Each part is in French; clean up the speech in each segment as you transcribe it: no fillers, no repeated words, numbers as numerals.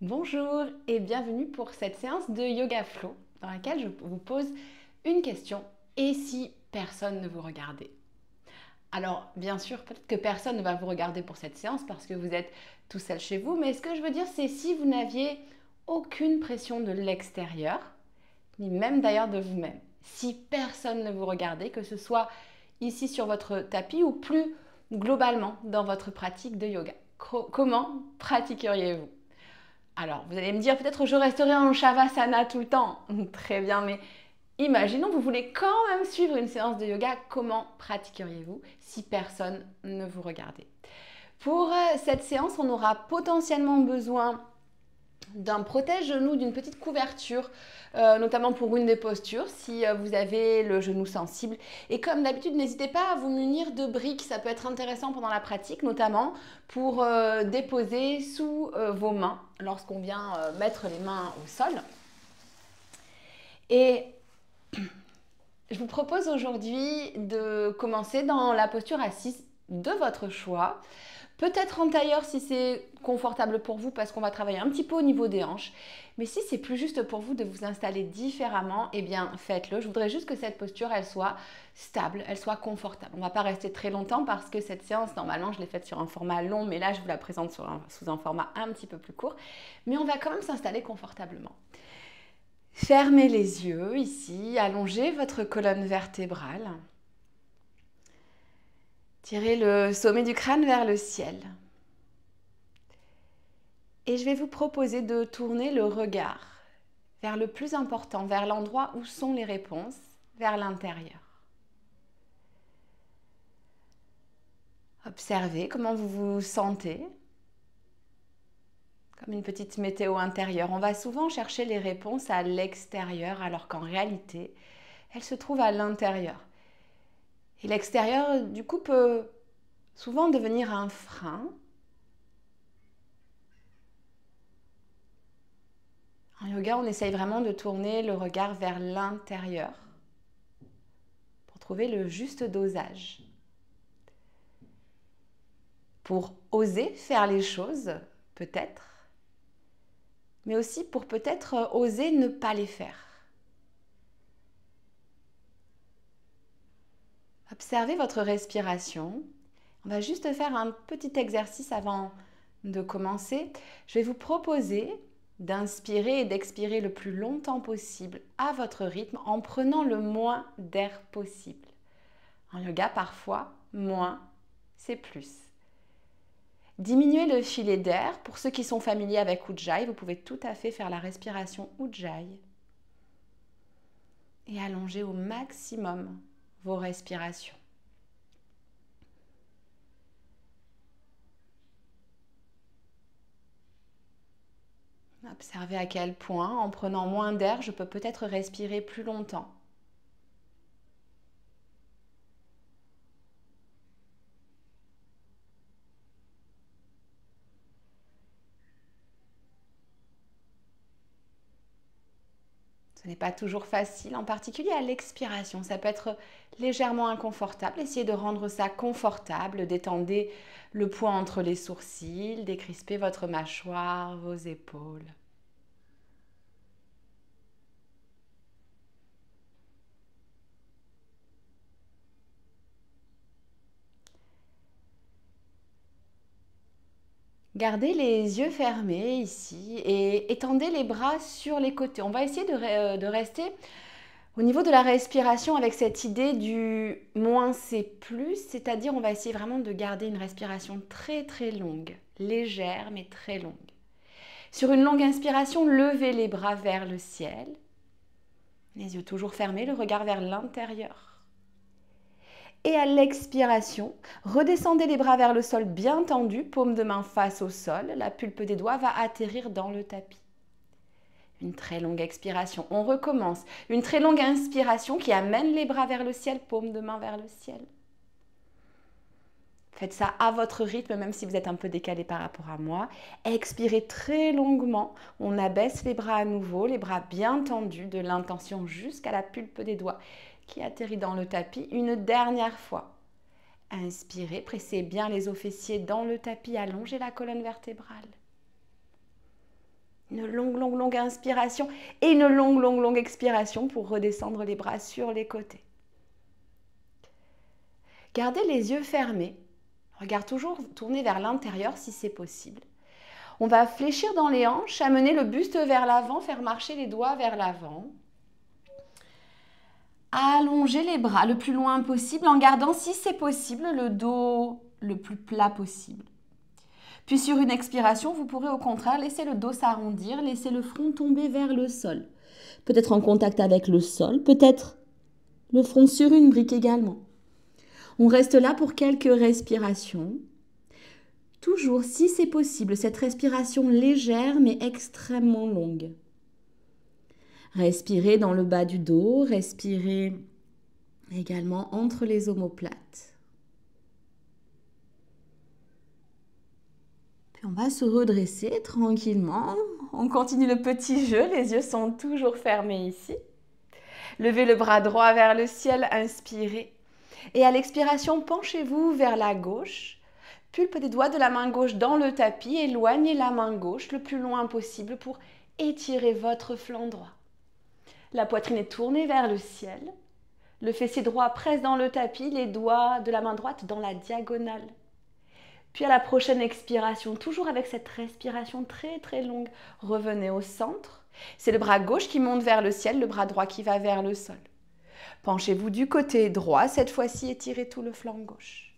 Bonjour et bienvenue pour cette séance de Yoga Flow dans laquelle je vous pose une question. Et si personne ne vous regardait? Alors bien sûr, peut-être que personne ne va vous regarder pour cette séance parce que vous êtes tout seul chez vous, mais ce que je veux dire, c'est si vous n'aviez aucune pression de l'extérieur, ni même d'ailleurs de vous-même. Si personne ne vous regardait, que ce soit ici sur votre tapis ou plus globalement dans votre pratique de yoga. Comment pratiqueriez-vous? Alors, vous allez me dire, peut-être je resterai en Shavasana tout le temps. Très bien, mais imaginons, vous voulez quand même suivre une séance de yoga. Comment pratiqueriez-vous si personne ne vous regardait? Pour cette séance, on aura potentiellement besoin d'un protège-genou, d'une petite couverture, notamment pour une des postures, si vous avez le genou sensible. Et comme d'habitude, n'hésitez pas à vous munir de briques, ça peut être intéressant pendant la pratique, notamment pour déposer sous vos mains lorsqu'on vient mettre les mains au sol. Et je vous propose aujourd'hui de commencer dans la posture assise de votre choix. Peut-être en tailleur si c'est confortable pour vous parce qu'on va travailler un petit peu au niveau des hanches. Mais si c'est plus juste pour vous de vous installer différemment, eh bien faites-le. Je voudrais juste que cette posture, elle soit stable, elle soit confortable. On ne va pas rester très longtemps parce que cette séance, normalement, je l'ai faite sur un format long, mais là, je vous la présente sous un format un petit peu plus court. Mais on va quand même s'installer confortablement. Fermez les yeux ici, allongez votre colonne vertébrale. Tirez le sommet du crâne vers le ciel. Et je vais vous proposer de tourner le regard vers le plus important, vers l'endroit où sont les réponses, vers l'intérieur. Observez comment vous vous sentez, comme une petite météo intérieure. On va souvent chercher les réponses à l'extérieur, alors qu'en réalité, elles se trouvent à l'intérieur. Et l'extérieur, du coup, peut souvent devenir un frein. En yoga, on essaye vraiment de tourner le regard vers l'intérieur pour trouver le juste dosage. Pour oser faire les choses, peut-être, mais aussi pour peut-être oser ne pas les faire. Observez votre respiration. On va juste faire un petit exercice avant de commencer. Je vais vous proposer d'inspirer et d'expirer le plus longtemps possible à votre rythme en prenant le moins d'air possible. En yoga, parfois, moins, c'est plus. Diminuez le filet d'air. Pour ceux qui sont familiers avec Ujjayi, vous pouvez tout à fait faire la respiration Ujjayi. Et allonger au maximum vos respirations. Observez à quel point, en prenant moins d'air, je peux peut-être respirer plus longtemps. Ce n'est pas toujours facile, en particulier à l'expiration. Ça peut être légèrement inconfortable. Essayez de rendre ça confortable. Détendez le poids entre les sourcils, décrispez votre mâchoire, vos épaules. Gardez les yeux fermés ici et étendez les bras sur les côtés. On va essayer de rester au niveau de la respiration avec cette idée du moins c'est plus, c'est-à-dire on va essayer vraiment de garder une respiration très très longue, légère mais très longue. Sur une longue inspiration, levez les bras vers le ciel, les yeux toujours fermés, le regard vers l'intérieur. Et à l'expiration, redescendez les bras vers le sol bien tendus, paume de main face au sol, la pulpe des doigts va atterrir dans le tapis. Une très longue expiration, on recommence. Une très longue inspiration qui amène les bras vers le ciel, paume de main vers le ciel. Faites ça à votre rythme, même si vous êtes un peu décalé par rapport à moi. Expirez très longuement, on abaisse les bras à nouveau, les bras bien tendus, de l'intention jusqu'à la pulpe des doigts qui atterrit dans le tapis une dernière fois. Inspirez, pressez bien les os fessiers dans le tapis, allongez la colonne vertébrale. Une longue, longue, longue inspiration et une longue, longue, longue expiration pour redescendre les bras sur les côtés. Gardez les yeux fermés. Regard toujours tourné vers l'intérieur si c'est possible. On va fléchir dans les hanches, amener le buste vers l'avant, faire marcher les doigts vers l'avant. Allonger les bras le plus loin possible en gardant, si c'est possible, le dos le plus plat possible. Puis sur une expiration, vous pourrez au contraire laisser le dos s'arrondir, laisser le front tomber vers le sol. Peut-être en contact avec le sol, peut-être le front sur une brique également. On reste là pour quelques respirations. Toujours, si c'est possible, cette respiration légère mais extrêmement longue. Respirez dans le bas du dos, respirez également entre les omoplates. Puis on va se redresser tranquillement. On continue le petit jeu, les yeux sont toujours fermés ici. Levez le bras droit vers le ciel, inspirez. Et à l'expiration, penchez-vous vers la gauche. Pulpe des doigts de la main gauche dans le tapis, éloignez la main gauche le plus loin possible pour étirer votre flanc droit. La poitrine est tournée vers le ciel. Le fessier droit presse dans le tapis, les doigts de la main droite dans la diagonale. Puis à la prochaine expiration, toujours avec cette respiration très très longue, revenez au centre. C'est le bras gauche qui monte vers le ciel, le bras droit qui va vers le sol. Penchez-vous du côté droit, cette fois-ci étirez tout le flanc gauche.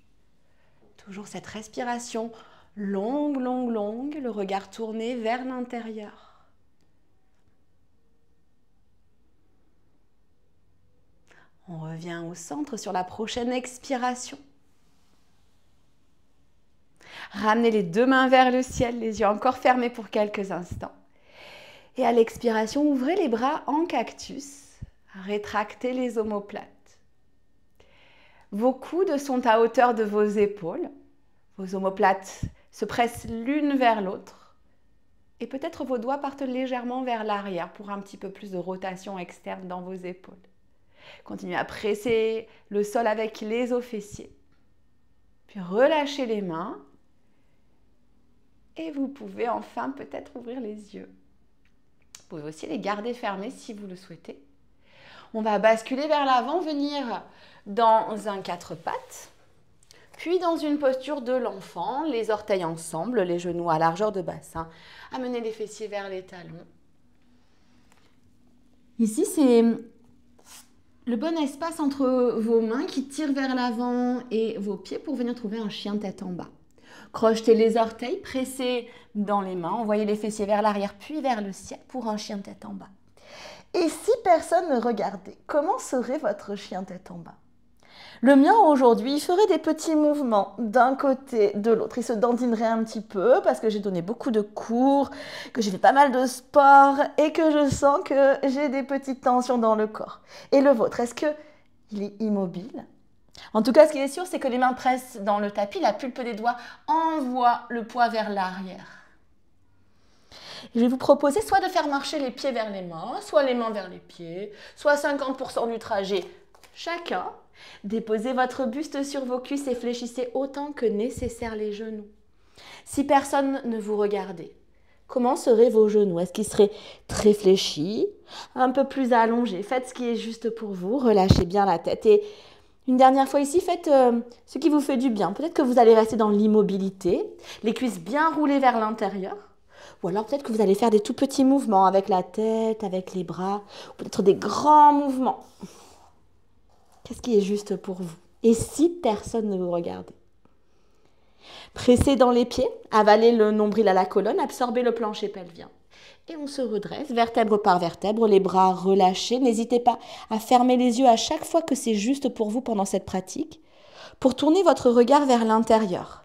Toujours cette respiration longue, longue, longue, le regard tourné vers l'intérieur. On revient au centre sur la prochaine expiration. Ramenez les deux mains vers le ciel, les yeux encore fermés pour quelques instants. Et à l'expiration, ouvrez les bras en cactus, rétractez les omoplates. Vos coudes sont à hauteur de vos épaules. Vos omoplates se pressent l'une vers l'autre. Et peut-être vos doigts partent légèrement vers l'arrière pour un petit peu plus de rotation externe dans vos épaules. Continuez à presser le sol avec les os fessiers. Puis relâchez les mains. Et vous pouvez enfin peut-être ouvrir les yeux. Vous pouvez aussi les garder fermés si vous le souhaitez. On va basculer vers l'avant, venir dans un quatre pattes. Puis dans une posture de l'enfant, les orteils ensemble, les genoux à largeur de bassin. Amenez les fessiers vers les talons. Ici, c'est le bon espace entre vos mains qui tirent vers l'avant et vos pieds pour venir trouver un chien tête en bas. Crochetez les orteils, pressez dans les mains, envoyez les fessiers vers l'arrière puis vers le ciel pour un chien tête en bas. Et si personne ne regardait, comment serait votre chien tête en bas? Le mien aujourd'hui, il ferait des petits mouvements d'un côté, de l'autre. Il se dandinerait un petit peu parce que j'ai donné beaucoup de cours, que j'ai fait pas mal de sport et que je sens que j'ai des petites tensions dans le corps. Et le vôtre, est-ce qu'il est immobile? En tout cas, ce qui est sûr, c'est que les mains pressent dans le tapis, la pulpe des doigts envoie le poids vers l'arrière. Je vais vous proposer soit de faire marcher les pieds vers les mains, soit les mains vers les pieds, soit 50% du trajet chacun. Déposez votre buste sur vos cuisses et fléchissez autant que nécessaire les genoux. Si personne ne vous regardait, comment seraient vos genoux? Est-ce qu'ils seraient très fléchis, un peu plus allongés? Faites ce qui est juste pour vous, relâchez bien la tête. Et une dernière fois ici, faites ce qui vous fait du bien. Peut-être que vous allez rester dans l'immobilité, les cuisses bien roulées vers l'intérieur. Ou alors peut-être que vous allez faire des tout petits mouvements avec la tête, avec les bras, ou peut-être des grands mouvements. Qu'est-ce qui est juste pour vous? Et si personne ne vous regardait? Pressez dans les pieds, avalez le nombril à la colonne, absorbez le plancher pelvien. Et on se redresse, vertèbre par vertèbre, les bras relâchés. N'hésitez pas à fermer les yeux à chaque fois que c'est juste pour vous pendant cette pratique, pour tourner votre regard vers l'intérieur,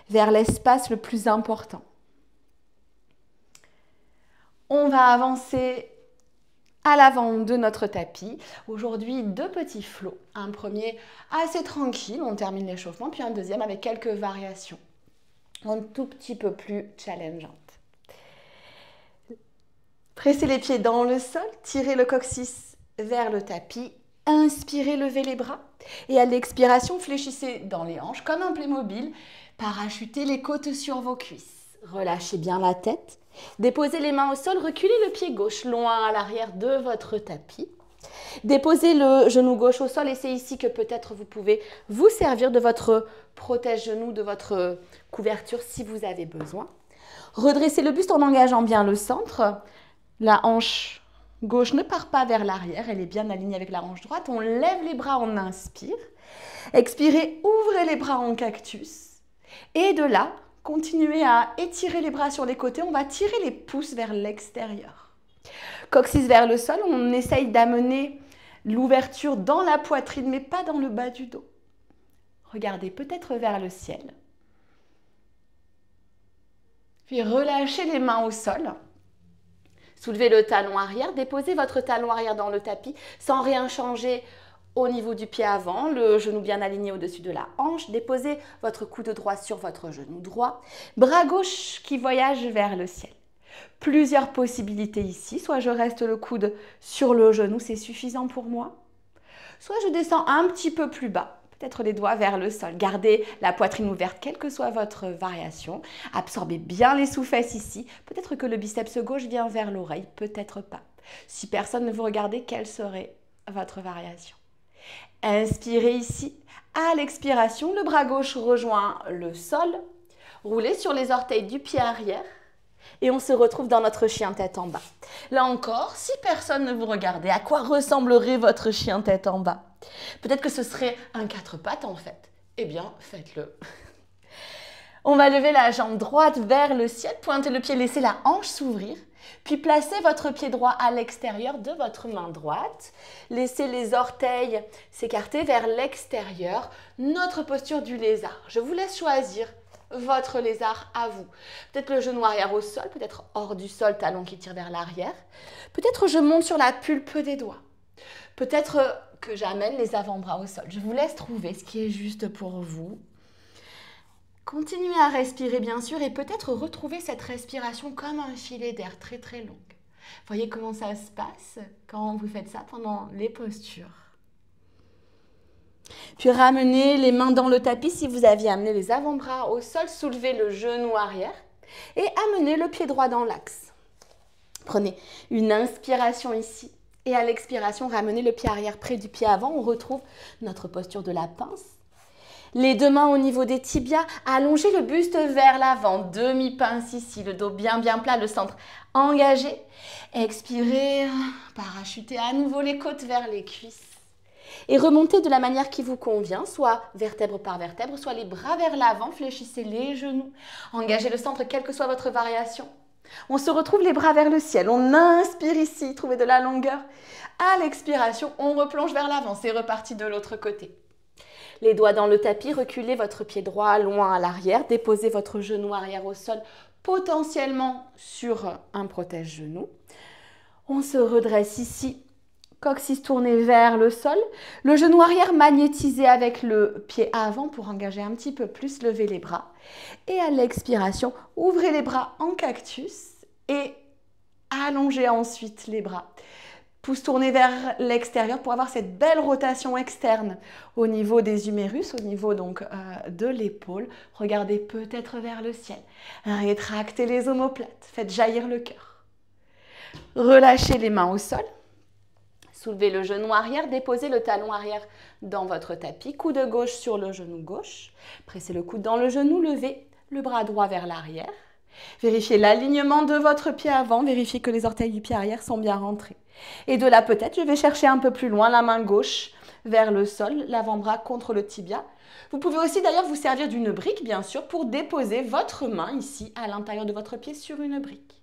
vers l'espace le plus important. On va avancer à l'avant de notre tapis. Aujourd'hui, deux petits flots. Un premier assez tranquille, on termine l'échauffement, puis un deuxième avec quelques variations, un tout petit peu plus challengeantes. Pressez les pieds dans le sol, tirez le coccyx vers le tapis, inspirez, levez les bras et à l'expiration, fléchissez dans les hanches comme un Playmobil, parachutez les côtes sur vos cuisses. Relâchez bien la tête Déposez les mains au sol, reculez le pied gauche loin à l'arrière de votre tapis. Déposez le genou gauche au sol et c'est ici que peut-être vous pouvez vous servir de votre protège-genou, de votre couverture si vous avez besoin. Redressez le buste en engageant bien le centre. La hanche gauche ne part pas vers l'arrière, elle est bien alignée avec la hanche droite. On lève les bras, on inspire. Expirez, ouvrez les bras en cactus. Et de là, continuez à étirer les bras sur les côtés. On va tirer les pouces vers l'extérieur. Coccyx vers le sol, on essaye d'amener l'ouverture dans la poitrine, mais pas dans le bas du dos. Regardez peut-être vers le ciel. Puis relâchez les mains au sol. Soulevez le talon arrière, déposez votre talon arrière dans le tapis sans rien changer au niveau du pied avant, le genou bien aligné au-dessus de la hanche. Déposez votre coude droit sur votre genou droit. Bras gauche qui voyage vers le ciel. Plusieurs possibilités ici. Soit je reste le coude sur le genou, c'est suffisant pour moi. Soit je descends un petit peu plus bas. Peut-être les doigts vers le sol. Gardez la poitrine ouverte, quelle que soit votre variation. Absorbez bien les sous-fesses ici. Peut-être que le biceps gauche vient vers l'oreille, peut-être pas. Si personne ne vous regarde, quelle serait votre variation? Inspirez ici. À l'expiration, le bras gauche rejoint le sol. Roulez sur les orteils du pied arrière. Et on se retrouve dans notre chien tête en bas. Là encore, si personne ne vous regardait, à quoi ressemblerait votre chien tête en bas? Peut-être que ce serait un 4 pattes en fait. Eh bien, faites-le. On va lever la jambe droite vers le ciel, pointez le pied, laissez la hanche s'ouvrir, puis placez votre pied droit à l'extérieur de votre main droite. Laissez les orteils s'écarter vers l'extérieur. Notre posture du lézard. Je vous laisse choisir votre lézard à vous. Peut-être le genou arrière au sol, peut-être hors du sol, talon qui tire vers l'arrière. Peut-être je monte sur la pulpe des doigts. Peut-être que j'amène les avant-bras au sol. Je vous laisse trouver ce qui est juste pour vous. Continuez à respirer bien sûr et peut-être retrouver cette respiration comme un filet d'air très très long. Voyez comment ça se passe quand vous faites ça pendant les postures. Puis ramenez les mains dans le tapis si vous aviez amené les avant-bras au sol. Soulevez le genou arrière et amenez le pied droit dans l'axe. Prenez une inspiration ici et à l'expiration, ramenez le pied arrière près du pied avant. On retrouve notre posture de la pince. Les deux mains au niveau des tibias, allongez le buste vers l'avant, demi-pince ici, le dos bien plat, le centre engagé. Expirez, parachutez à nouveau les côtes vers les cuisses. Et remontez de la manière qui vous convient, soit vertèbre par vertèbre, soit les bras vers l'avant, fléchissez les genoux. Engagez le centre, quelle que soit votre variation. On se retrouve les bras vers le ciel, on inspire ici, trouvez de la longueur. À l'expiration, on replonge vers l'avant, c'est reparti de l'autre côté. Les doigts dans le tapis, reculez votre pied droit loin à l'arrière, déposez votre genou arrière au sol, potentiellement sur un protège-genou. On se redresse ici, coccyx tourné vers le sol, le genou arrière magnétisé avec le pied avant pour engager un petit peu plus, levez les bras. Et à l'expiration, ouvrez les bras en cactus et allongez ensuite les bras. Pouce tourné vers l'extérieur pour avoir cette belle rotation externe au niveau des humérus, au niveau donc de l'épaule. Regardez peut-être vers le ciel. Rétractez les omoplates, faites jaillir le cœur. Relâchez les mains au sol. Soulevez le genou arrière, déposez le talon arrière dans votre tapis. Coude gauche sur le genou gauche. Pressez le coude dans le genou, levez le bras droit vers l'arrière. Vérifiez l'alignement de votre pied avant, vérifiez que les orteils du pied arrière sont bien rentrés. Et de là peut-être, je vais chercher un peu plus loin la main gauche vers le sol, l'avant-bras contre le tibia. Vous pouvez aussi d'ailleurs vous servir d'une brique bien sûr pour déposer votre main ici à l'intérieur de votre pied sur une brique.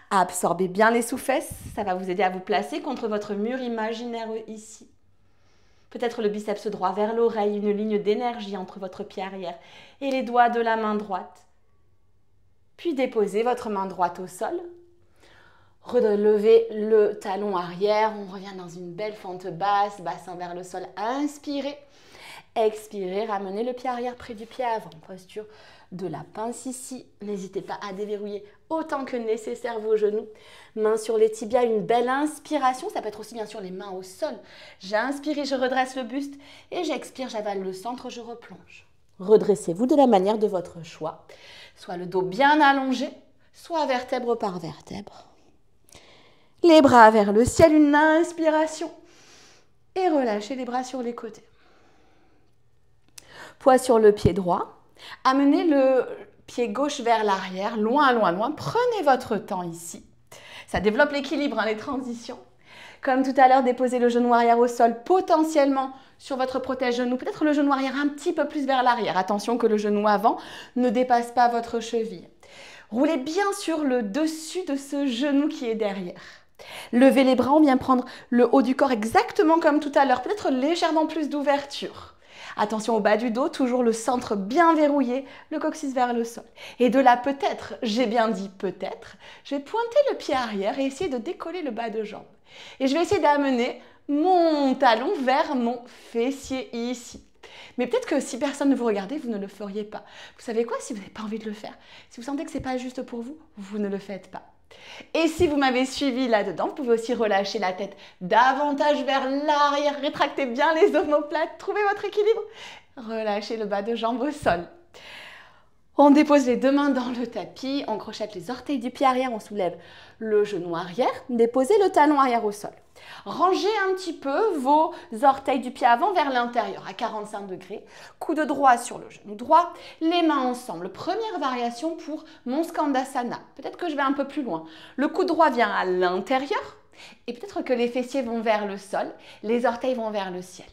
Absorbez bien les sous-fesses, ça va vous aider à vous placer contre votre mur imaginaire ici. Peut-être le biceps droit vers l'oreille, une ligne d'énergie entre votre pied arrière et les doigts de la main droite. Puis déposez votre main droite au sol. Relevez le talon arrière, on revient dans une belle fente basse, bassin vers le sol, inspirez. Expirez, ramenez le pied arrière près du pied avant, posture de la pince ici. N'hésitez pas à déverrouiller autant que nécessaire vos genoux. Mains sur les tibias, une belle inspiration, ça peut être aussi bien sûr les mains au sol. J'inspire et je redresse le buste et j'expire, j'avale le centre, je replonge. Redressez-vous de la manière de votre choix, soit le dos bien allongé, soit vertèbre par vertèbre. Les bras vers le ciel, une inspiration. Et relâchez les bras sur les côtés. Poids sur le pied droit. Amenez le pied gauche vers l'arrière, loin, loin, loin. Prenez votre temps ici. Ça développe l'équilibre, les transitions. Comme tout à l'heure, déposez le genou arrière au sol, potentiellement sur votre protège-genou. Peut-être le genou arrière un petit peu plus vers l'arrière. Attention que le genou avant ne dépasse pas votre cheville. Roulez bien sur le dessus de ce genou qui est derrière. Levez les bras, on vient prendre le haut du corps exactement comme tout à l'heure. Peut-être légèrement plus d'ouverture. Attention au bas du dos, toujours le centre bien verrouillé, le coccyx vers le sol. Et de là, peut-être, j'ai bien dit peut-être, je vais pointer le pied arrière et essayer de décoller le bas de jambe. Et je vais essayer d'amener mon talon vers mon fessier ici. Mais peut-être que si personne ne vous regardait, vous ne le feriez pas. Vous savez quoi? Si vous n'avez pas envie de le faire, si vous sentez que ce n'est pas juste pour vous, vous ne le faites pas. Et si vous m'avez suivi là-dedans, vous pouvez aussi relâcher la tête davantage vers l'arrière. Rétractez bien les omoplates, trouvez votre équilibre. Relâchez le bas de jambe au sol. On dépose les deux mains dans le tapis, on crochette les orteils du pied arrière, on soulève le genou arrière, déposez le talon arrière au sol. Rangez un petit peu vos orteils du pied avant vers l'intérieur à 45 degrés. Coude droit sur le genou droit, les mains ensemble. Première variation pour mon Skandasana. Peut-être que je vais un peu plus loin. Le coude droit vient à l'intérieur et peut-être que les fessiers vont vers le sol, les orteils vont vers le ciel.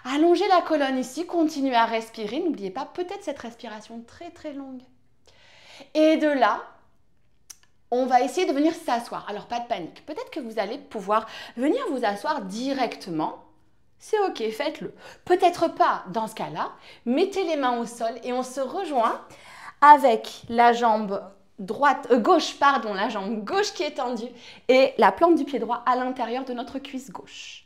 Allongez la colonne ici, continuez à respirer. N'oubliez pas peut-être cette respiration très très longue. Et de là, on va essayer de venir s'asseoir. Alors, pas de panique. Peut-être que vous allez pouvoir venir vous asseoir directement. C'est ok, faites-le. Peut-être pas dans ce cas-là. Mettez les mains au sol et on se rejoint avec la jambe gauche, la jambe gauche qui est tendue et la plante du pied droit à l'intérieur de notre cuisse gauche.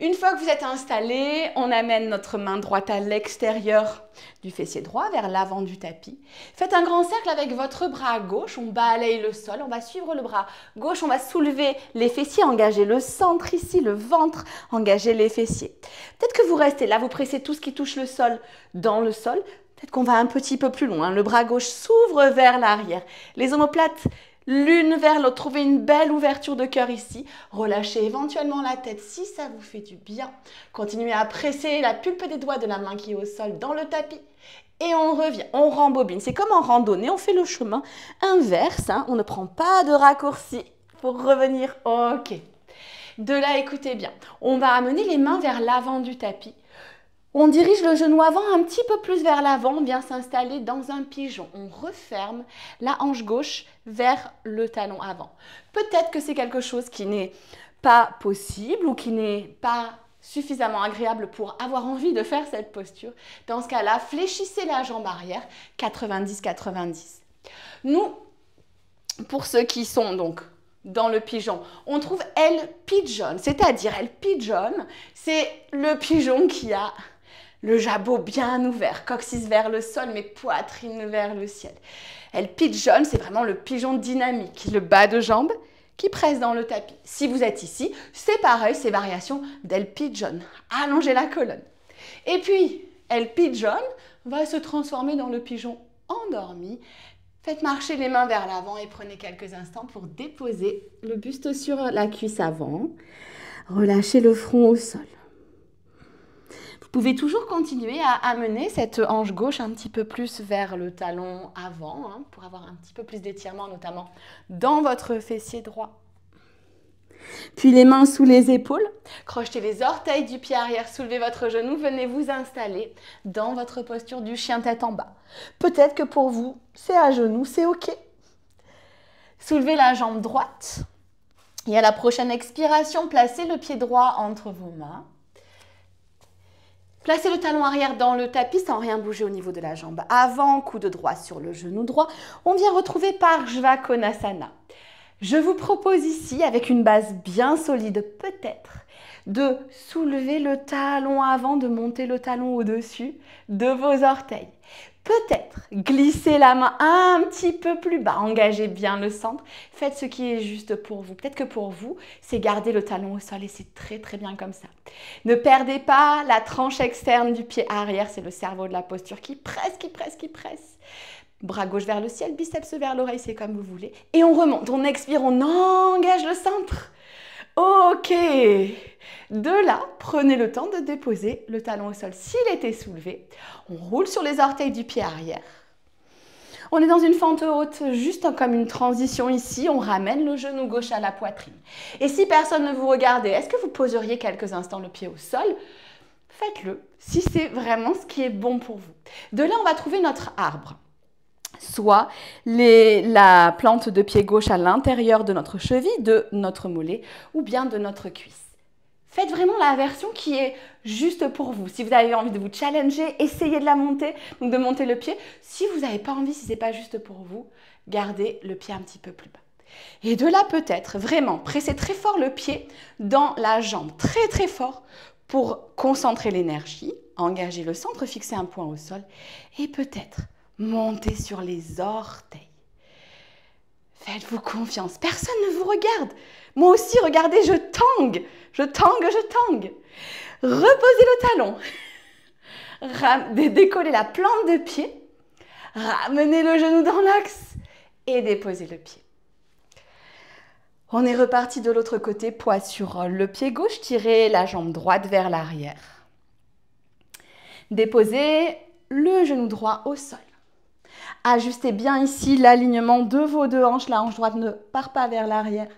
Une fois que vous êtes installé, on amène notre main droite à l'extérieur du fessier droit, vers l'avant du tapis. Faites un grand cercle avec votre bras gauche, on balaye le sol, on va suivre le bras gauche, on va soulever les fessiers, engager le centre ici, le ventre, engager les fessiers. Peut-être que vous restez là, vous pressez tout ce qui touche le sol dans le sol. Peut-être qu'on va un petit peu plus loin, le bras gauche s'ouvre vers l'arrière. Les omoplates l'une vers l'autre, trouvez une belle ouverture de cœur ici. Relâchez éventuellement la tête si ça vous fait du bien. Continuez à presser la pulpe des doigts de la main qui est au sol dans le tapis. Et on revient, on rembobine. C'est comme en randonnée, on fait le chemin inverse. On ne prend pas de raccourci pour revenir. Ok. De là, écoutez bien. On va amener les mains vers l'avant du tapis. On dirige le genou avant un petit peu plus vers l'avant, on vient s'installer dans un pigeon. On referme la hanche gauche vers le talon avant. Peut-être que c'est quelque chose qui n'est pas possible ou qui n'est pas suffisamment agréable pour avoir envie de faire cette posture. Dans ce cas-là, fléchissez la jambe arrière, 90-90. Nous, pour ceux qui sont donc dans le pigeon, on trouve L pigeon, c'est-à-dire L pigeon, c'est le pigeon qui a le jabot bien ouvert, coccyx vers le sol, mais poitrine vers le ciel. L pigeon, c'est vraiment le pigeon dynamique, le bas de jambe qui presse dans le tapis. Si vous êtes ici, c'est pareil, c'est variation d'L pigeon. Allongez la colonne. Et puis, L pigeon va se transformer dans le pigeon endormi. Faites marcher les mains vers l'avant et prenez quelques instants pour déposer le buste sur la cuisse avant. Relâchez le front au sol. Vous pouvez toujours continuer à amener cette hanche gauche un petit peu plus vers le talon avant pour avoir un petit peu plus d'étirement, notamment dans votre fessier droit. Puis les mains sous les épaules, crochetez les orteils du pied arrière, soulevez votre genou, venez vous installer dans votre posture du chien tête en bas. Peut-être que pour vous, c'est à genoux, c'est ok. Soulevez la jambe droite et à la prochaine expiration, placez le pied droit entre vos mains. Placez le talon arrière dans le tapis sans rien bouger au niveau de la jambe avant, coude droit sur le genou droit. On vient retrouver Parshva Konasana. Je vous propose ici, avec une base bien solide, peut-être, de soulever le talon avant, de monter le talon au-dessus de vos orteils. Peut-être glisser la main un petit peu plus bas, engagez bien le centre, faites ce qui est juste pour vous. Peut-être que pour vous, c'est garder le talon au sol et c'est très très bien comme ça. Ne perdez pas la tranche externe du pied arrière, c'est le cerveau de la posture qui presse, qui presse, qui presse. Bras gauche vers le ciel, biceps vers l'oreille, c'est comme vous voulez. Et on remonte, on expire, on engage le centre. Ok. De là, prenez le temps de déposer le talon au sol s'il était soulevé. On roule sur les orteils du pied arrière. On est dans une fente haute, juste comme une transition ici. On ramène le genou gauche à la poitrine. Et si personne ne vous regardait, est-ce que vous poseriez quelques instants le pied au sol? Faites-le, si c'est vraiment ce qui est bon pour vous. De là, on va trouver notre arbre. Soit la plante de pied gauche à l'intérieur de notre cheville, de notre mollet ou bien de notre cuisse. Faites vraiment la version qui est juste pour vous. Si vous avez envie de vous challenger, essayez de la monter, donc de monter le pied. Si vous n'avez pas envie, si ce n'est pas juste pour vous, gardez le pied un petit peu plus bas. Et de là peut-être, vraiment, pressez très fort le pied dans la jambe, très très fort pour concentrer l'énergie, engager le centre, fixer un point au sol et peut-être montez sur les orteils. Faites-vous confiance. Personne ne vous regarde. Moi aussi, regardez, je tangue. Je tangue, je tangue. Reposez le talon. Décollez la plante de pied. Ramenez le genou dans l'axe et déposez le pied. On est reparti de l'autre côté, poids sur le pied gauche. Tirez la jambe droite vers l'arrière. Déposez le genou droit au sol. Ajustez bien ici l'alignement de vos deux hanches. La hanche droite ne part pas vers l'arrière.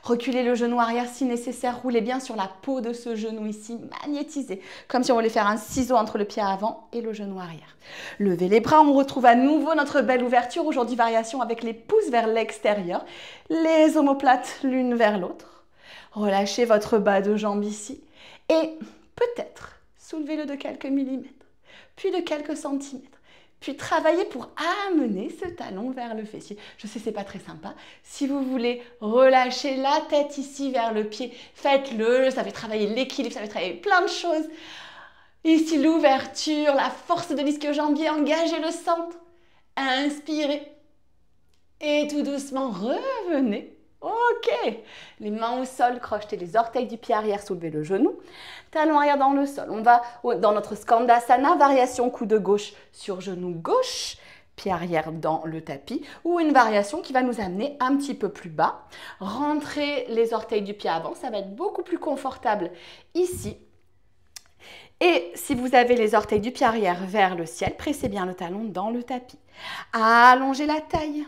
Reculez le genou arrière si nécessaire. Roulez bien sur la peau de ce genou ici. Magnétisez. Comme si on voulait faire un ciseau entre le pied avant et le genou arrière. Levez les bras. On retrouve à nouveau notre belle ouverture. Aujourd'hui, variation avec les pouces vers l'extérieur. Les omoplates l'une vers l'autre. Relâchez votre bas de jambe ici. Et peut-être soulevez-le de quelques millimètres. Puis de quelques centimètres. Puis travaillez pour amener ce talon vers le fessier. Je sais, c'est pas très sympa. Si vous voulez relâcher la tête ici vers le pied, faites-le. Ça fait travailler l'équilibre, ça fait travailler plein de choses. Ici, l'ouverture, la force de l'ischio-jambier, engagez le centre. Inspirez. Et tout doucement, revenez. Ok. Les mains au sol, crochetez les orteils du pied arrière, soulevez le genou. Talon arrière dans le sol. On va dans notre Skandasana, variation coude gauche sur genou gauche, pied arrière dans le tapis, ou une variation qui va nous amener un petit peu plus bas. Rentrez les orteils du pied avant, ça va être beaucoup plus confortable ici. Et si vous avez les orteils du pied arrière vers le ciel, pressez bien le talon dans le tapis. Allongez la taille.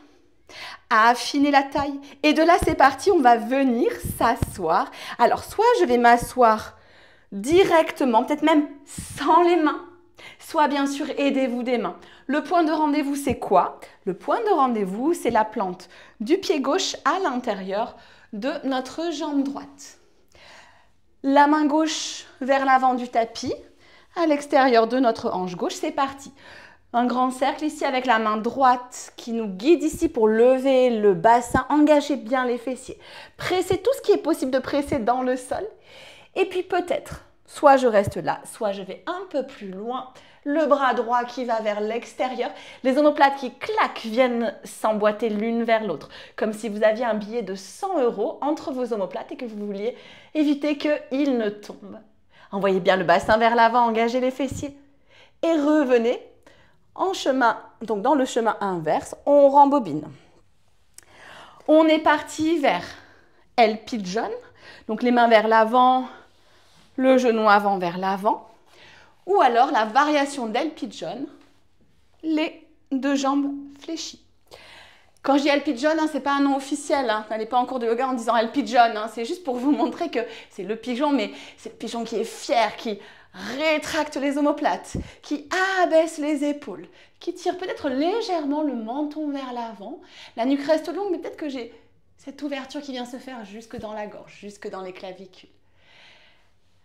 Affiner la taille. Et de là, c'est parti, on va venir s'asseoir. Alors, soit je vais m'asseoir directement, peut-être même sans les mains, soit bien sûr, aidez-vous des mains. Le point de rendez-vous, c'est quoi? Le point de rendez-vous, c'est la plante du pied gauche à l'intérieur de notre jambe droite. La main gauche vers l'avant du tapis, à l'extérieur de notre hanche gauche, c'est parti. Un grand cercle ici avec la main droite qui nous guide ici pour lever le bassin. Engagez bien les fessiers. Pressez tout ce qui est possible de presser dans le sol. Et puis peut-être, soit je reste là, soit je vais un peu plus loin. Le bras droit qui va vers l'extérieur. Les omoplates qui claquent viennent s'emboîter l'une vers l'autre. Comme si vous aviez un billet de 100 € entre vos omoplates et que vous vouliez éviter qu'il ne tombe. Envoyez bien le bassin vers l'avant, engagez les fessiers. Et revenez. En chemin, donc dans le chemin inverse, on rembobine. On est parti vers L pigeon, donc les mains vers l'avant, le genou avant vers l'avant, ou alors la variation d'L pigeon, les deux jambes fléchies. Quand je dis L pigeon, ce n'est pas un nom officiel, n'allez pas en cours de yoga en disant L pigeon, c'est juste pour vous montrer que c'est le pigeon, mais c'est le pigeon qui est fier, qui rétracte les omoplates, qui abaisse les épaules, qui tire peut-être légèrement le menton vers l'avant. La nuque reste longue, mais peut-être que j'ai cette ouverture qui vient se faire jusque dans la gorge, jusque dans les clavicules.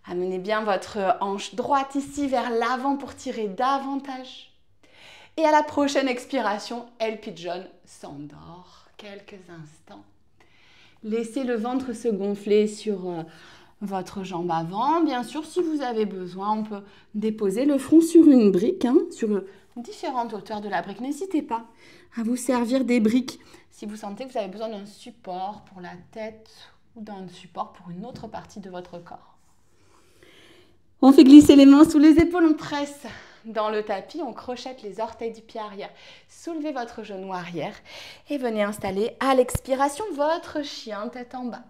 Amenez bien votre hanche droite ici vers l'avant pour tirer davantage. Et à la prochaine expiration, L pigeon s'endort quelques instants. Laissez le ventre se gonfler sur votre jambe avant. Bien sûr, si vous avez besoin, on peut déposer le front sur une brique, sur différentes hauteurs de la brique. N'hésitez pas à vous servir des briques si vous sentez que vous avez besoin d'un support pour la tête ou d'un support pour une autre partie de votre corps. On fait glisser les mains sous les épaules, on presse dans le tapis, on crochette les orteils du pied arrière. Soulevez votre genou arrière et venez installer à l'expiration votre chien tête en bas.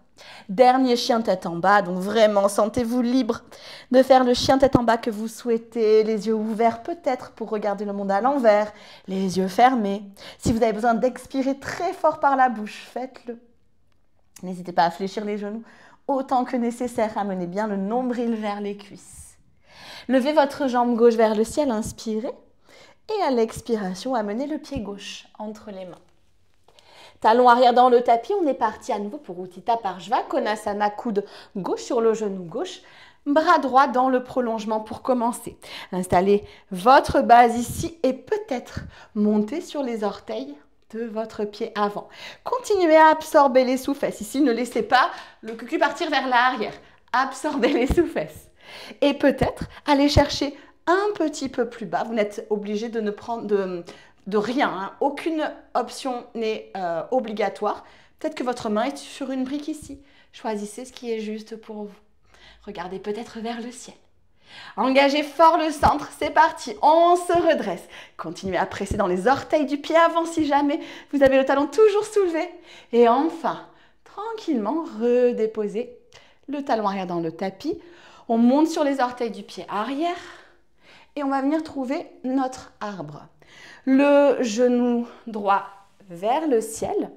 Dernier chien tête en bas, donc vraiment sentez-vous libre de faire le chien tête en bas que vous souhaitez, les yeux ouverts peut-être pour regarder le monde à l'envers, les yeux fermés. Si vous avez besoin d'expirer très fort par la bouche, faites-le. N'hésitez pas à fléchir les genoux autant que nécessaire, amenez bien le nombril vers les cuisses. Levez votre jambe gauche vers le ciel, inspirez et à l'expiration, amenez le pied gauche entre les mains. Talon arrière dans le tapis, on est parti à nouveau pour Utthita Parshva, Konasana, coude gauche sur le genou gauche, bras droit dans le prolongement pour commencer. Installez votre base ici et peut-être montez sur les orteils de votre pied avant. Continuez à absorber les sous-fesses. Ici, ne laissez pas le cucu partir vers l'arrière. Absorbez les sous-fesses. Et peut-être aller chercher un petit peu plus bas. Vous n'êtes obligé de ne prendre de rien, hein. Aucune option n'est obligatoire. Peut-être que votre main est sur une brique ici. Choisissez ce qui est juste pour vous. Regardez peut-être vers le ciel. Engagez fort le centre, c'est parti, on se redresse. Continuez à presser dans les orteils du pied avant si jamais vous avez le talon toujours soulevé. Et enfin, tranquillement, redéposez le talon arrière dans le tapis. On monte sur les orteils du pied arrière et on va venir trouver notre arbre. Le genou droit vers le ciel.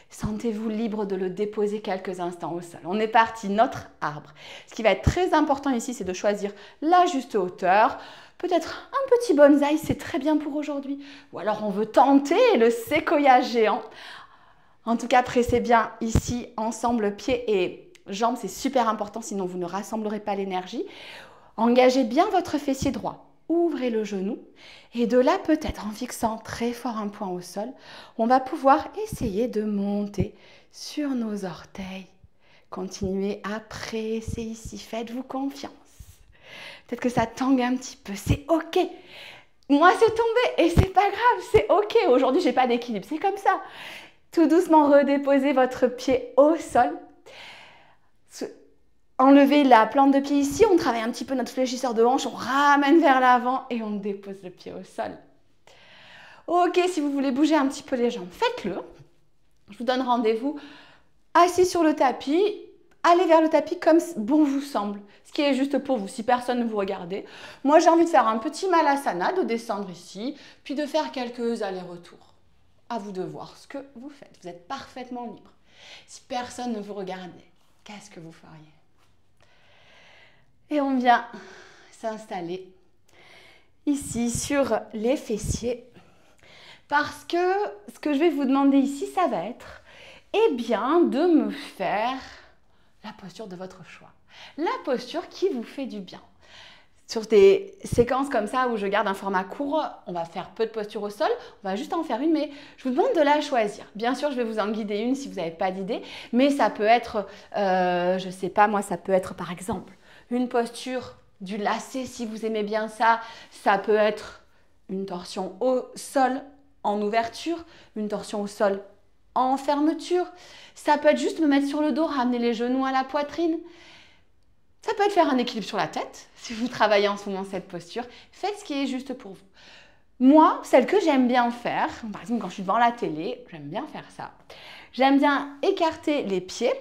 Sentez-vous libre de le déposer quelques instants au sol. On est parti, notre arbre. Ce qui va être très important ici, c'est de choisir la juste hauteur. Peut-être un petit bonsaï, c'est très bien pour aujourd'hui. Ou alors on veut tenter le séquoia géant. En tout cas, pressez bien ici, ensemble, pieds et jambes. C'est super important, sinon vous ne rassemblerez pas l'énergie. Engagez bien votre fessier droit. Ouvrez le genou et de là peut-être en fixant très fort un point au sol, on va pouvoir essayer de monter sur nos orteils. Continuez à presser ici, faites-vous confiance. Peut-être que ça tangue un petit peu, c'est ok. Moi c'est tombé et c'est pas grave, c'est ok. Aujourd'hui j'ai pas d'équilibre, c'est comme ça. Tout doucement redéposez votre pied au sol. Enlevez la plante de pied ici, on travaille un petit peu notre fléchisseur de hanche, on ramène vers l'avant et on dépose le pied au sol. Ok, si vous voulez bouger un petit peu les jambes, faites-le. Je vous donne rendez-vous assis sur le tapis. Allez vers le tapis comme bon vous semble, ce qui est juste pour vous, si personne ne vous regarde. Moi, j'ai envie de faire un petit malasana, de descendre ici, puis de faire quelques allers-retours. À vous de voir ce que vous faites. Vous êtes parfaitement libre. Si personne ne vous regardait, qu'est-ce que vous feriez ? Et on vient s'installer ici sur les fessiers parce que ce que je vais vous demander ici, ça va être de me faire la posture de votre choix. La posture qui vous fait du bien. Sur des séquences comme ça où je garde un format court, on va faire peu de postures au sol, on va juste en faire une, mais je vous demande de la choisir. Bien sûr, je vais vous en guider une si vous n'avez pas d'idée, mais ça peut être, je ne sais pas, moi ça peut être par exemple une posture du lacet si vous aimez bien ça. Ça peut être une torsion au sol en ouverture, une torsion au sol en fermeture. Ça peut être juste me mettre sur le dos, ramener les genoux à la poitrine. Ça peut être faire un équilibre sur la tête. Si vous travaillez en ce moment cette posture, faites ce qui est juste pour vous. Moi, celle que j'aime bien faire, par exemple quand je suis devant la télé, j'aime bien faire ça. J'aime bien écarter les pieds.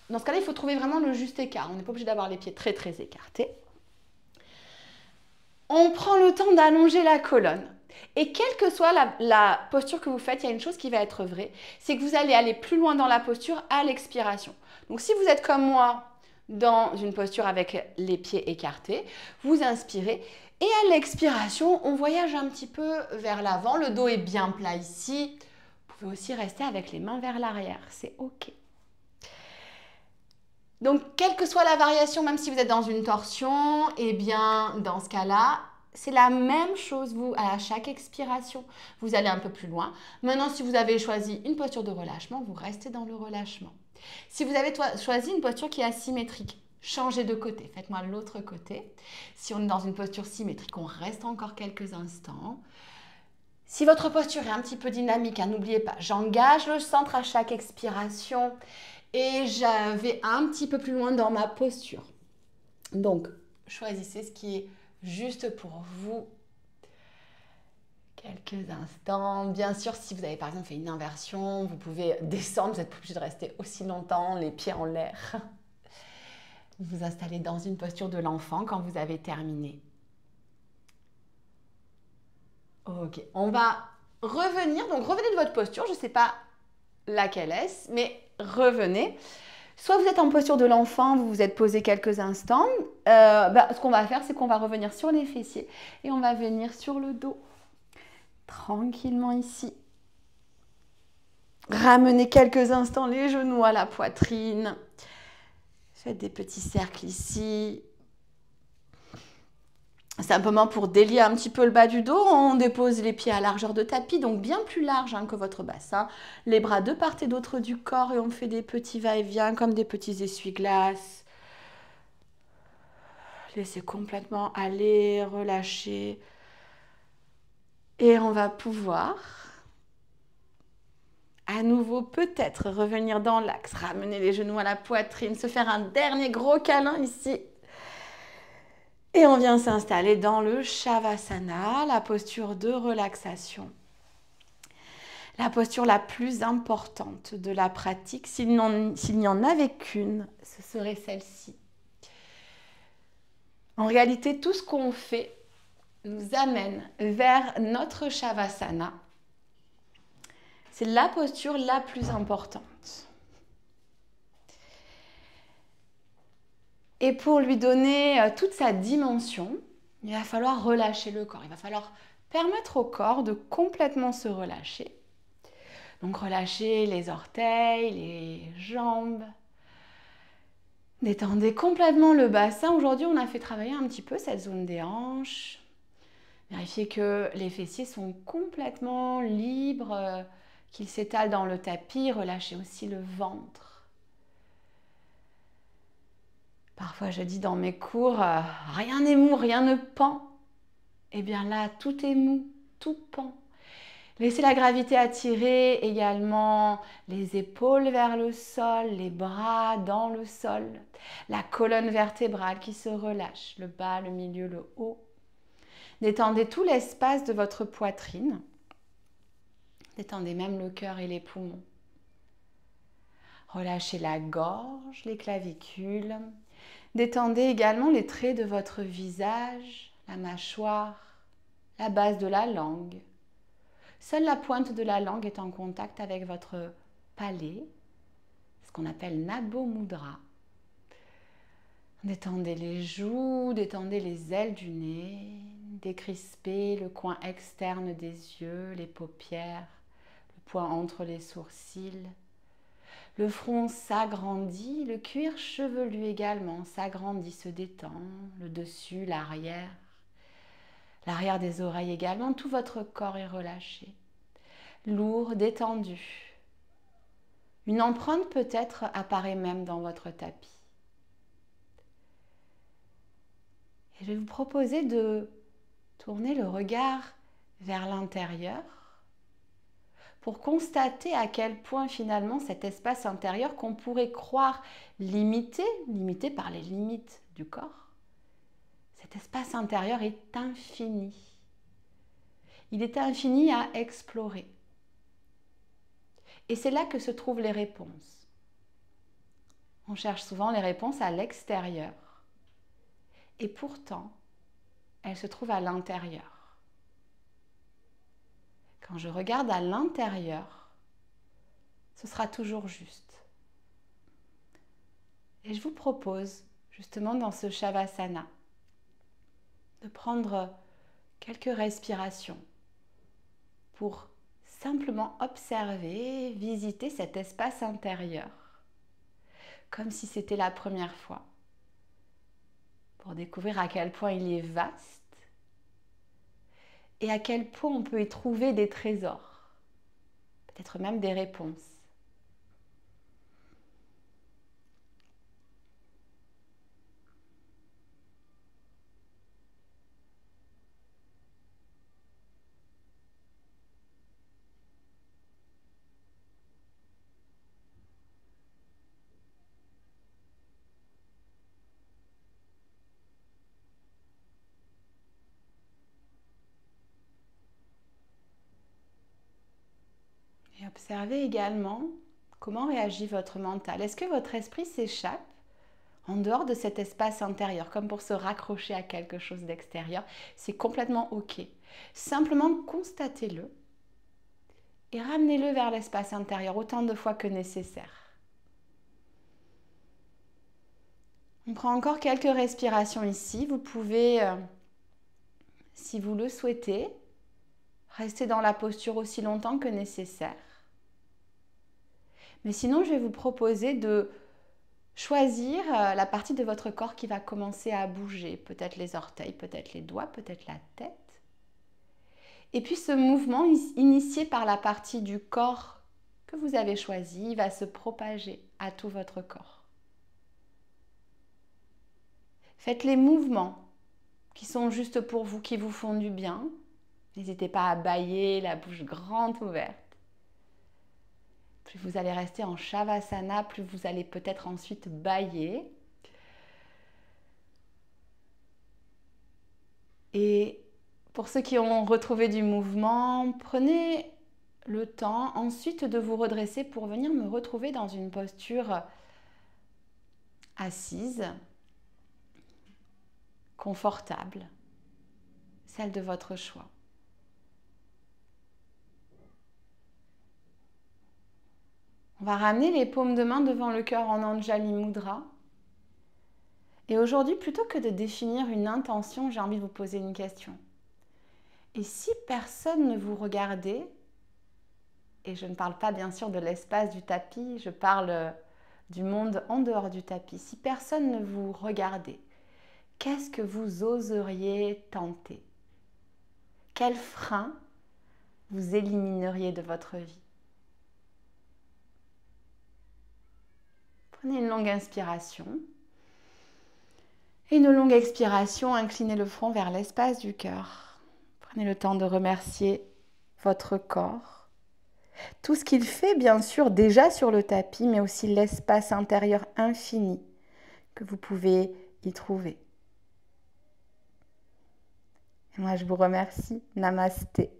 Dans ce cas-là, il faut trouver vraiment le juste écart. On n'est pas obligé d'avoir les pieds très très écartés. On prend le temps d'allonger la colonne. Et quelle que soit la posture que vous faites, il y a une chose qui va être vraie, c'est que vous allez aller plus loin dans la posture à l'expiration. Donc si vous êtes comme moi dans une posture avec les pieds écartés, vous inspirez et à l'expiration, on voyage un petit peu vers l'avant. Le dos est bien plat ici. Vous pouvez aussi rester avec les mains vers l'arrière, c'est ok. Donc, quelle que soit la variation, même si vous êtes dans une torsion, eh bien, dans ce cas-là, c'est la même chose, vous, à chaque expiration. Vous allez un peu plus loin. Maintenant, si vous avez choisi une posture de relâchement, vous restez dans le relâchement. Si vous avez choisi une posture qui est asymétrique, changez de côté. Faites-moi l'autre côté. Si on est dans une posture symétrique, on reste encore quelques instants. Si votre posture est un petit peu dynamique, n'oubliez pas, j'engage le centre à chaque expiration. Et je vais un petit peu plus loin dans ma posture. Donc, choisissez ce qui est juste pour vous. Quelques instants. Bien sûr, si vous avez par exemple fait une inversion, vous pouvez descendre, vous n'êtes pas obligé de rester aussi longtemps, les pieds en l'air. Vous vous installez dans une posture de l'enfant quand vous avez terminé. Ok, on va revenir. Donc revenez de votre posture, je ne sais pas laquelle est-ce, mais revenez. Soit vous êtes en posture de l'enfant, vous vous êtes posé quelques instants. Ce qu'on va faire, c'est qu'on va revenir sur les fessiers et on va venir sur le dos. Tranquillement ici. Ramenez quelques instants les genoux à la poitrine. Faites des petits cercles ici. Simplement pour délier un petit peu le bas du dos, on dépose les pieds à largeur de tapis, donc bien plus large que votre bassin. Les bras de part et d'autre du corps et on fait des petits va-et-vient comme des petits essuie-glaces. Laissez complètement aller, relâcher. Et on va pouvoir à nouveau peut-être revenir dans l'axe, ramener les genoux à la poitrine, se faire un dernier gros câlin ici. Et on vient s'installer dans le Shavasana, la posture de relaxation. La posture la plus importante de la pratique, s'il n'y en avait qu'une, ce serait celle-ci. En réalité, tout ce qu'on fait nous amène vers notre Shavasana. C'est la posture la plus importante. Et pour lui donner toute sa dimension, il va falloir relâcher le corps. Il va falloir permettre au corps de complètement se relâcher. Donc relâchez les orteils, les jambes. Détendez complètement le bassin. Aujourd'hui, on a fait travailler un petit peu cette zone des hanches. Vérifiez que les fessiers sont complètement libres, qu'ils s'étalent dans le tapis. Relâchez aussi le ventre. Parfois, je dis dans mes cours, rien n'est mou, rien ne pend. Eh bien là, tout est mou, tout pend. Laissez la gravité attirer également les épaules vers le sol, les bras dans le sol, la colonne vertébrale qui se relâche, le bas, le milieu, le haut. Détendez tout l'espace de votre poitrine. Détendez même le cœur et les poumons. Relâchez la gorge, les clavicules. Détendez également les traits de votre visage, la mâchoire, la base de la langue. Seule la pointe de la langue est en contact avec votre palais, ce qu'on appelle Nabho Mudra. Détendez les joues, détendez les ailes du nez, décrispez le coin externe des yeux, les paupières, le point entre les sourcils. Le front s'agrandit, le cuir chevelu également s'agrandit, se détend, le dessus, l'arrière des oreilles également, tout votre corps est relâché, lourd, détendu. Une empreinte peut-être apparaît même dans votre tapis. Et je vais vous proposer de tourner le regard vers l'intérieur pour constater à quel point finalement cet espace intérieur qu'on pourrait croire limité par les limites du corps, cet espace intérieur est infini. Il est infini à explorer. Et c'est là que se trouvent les réponses. On cherche souvent les réponses à l'extérieur. Et pourtant, elles se trouvent à l'intérieur. Quand je regarde à l'intérieur, ce sera toujours juste. Et je vous propose, justement dans ce Shavasana, de prendre quelques respirations pour simplement observer, visiter cet espace intérieur, comme si c'était la première fois, pour découvrir à quel point il est vaste et à quel point on peut y trouver des trésors, peut-être même des réponses. Observez également comment réagit votre mental. Est-ce que votre esprit s'échappe en dehors de cet espace intérieur, comme pour se raccrocher à quelque chose d'extérieur? C'est complètement OK. Simplement constatez-le et ramenez-le vers l'espace intérieur autant de fois que nécessaire. On prend encore quelques respirations ici. Vous pouvez, si vous le souhaitez, rester dans la posture aussi longtemps que nécessaire. Mais sinon, je vais vous proposer de choisir la partie de votre corps qui va commencer à bouger. Peut-être les orteils, peut-être les doigts, peut-être la tête. Et puis ce mouvement initié par la partie du corps que vous avez choisi va se propager à tout votre corps. Faites les mouvements qui sont juste pour vous, qui vous font du bien. N'hésitez pas à bâiller, la bouche grande ouverte. Plus vous allez rester en Shavasana, plus vous allez peut-être ensuite bâiller. Et pour ceux qui ont retrouvé du mouvement, prenez le temps ensuite de vous redresser pour venir me retrouver dans une posture assise, confortable, celle de votre choix. On va ramener les paumes de main devant le cœur en Anjali Mudra. Et aujourd'hui, plutôt que de définir une intention, j'ai envie de vous poser une question. Et si personne ne vous regardait, et je ne parle pas bien sûr de l'espace du tapis, je parle du monde en dehors du tapis, si personne ne vous regardait, qu'est-ce que vous oseriez tenter? Quel frein vous élimineriez de votre vie? Prenez une longue inspiration. Et une longue expiration, inclinez le front vers l'espace du cœur. Prenez le temps de remercier votre corps. Tout ce qu'il fait, bien sûr, déjà sur le tapis, mais aussi l'espace intérieur infini que vous pouvez y trouver. Et moi, je vous remercie. Namasté.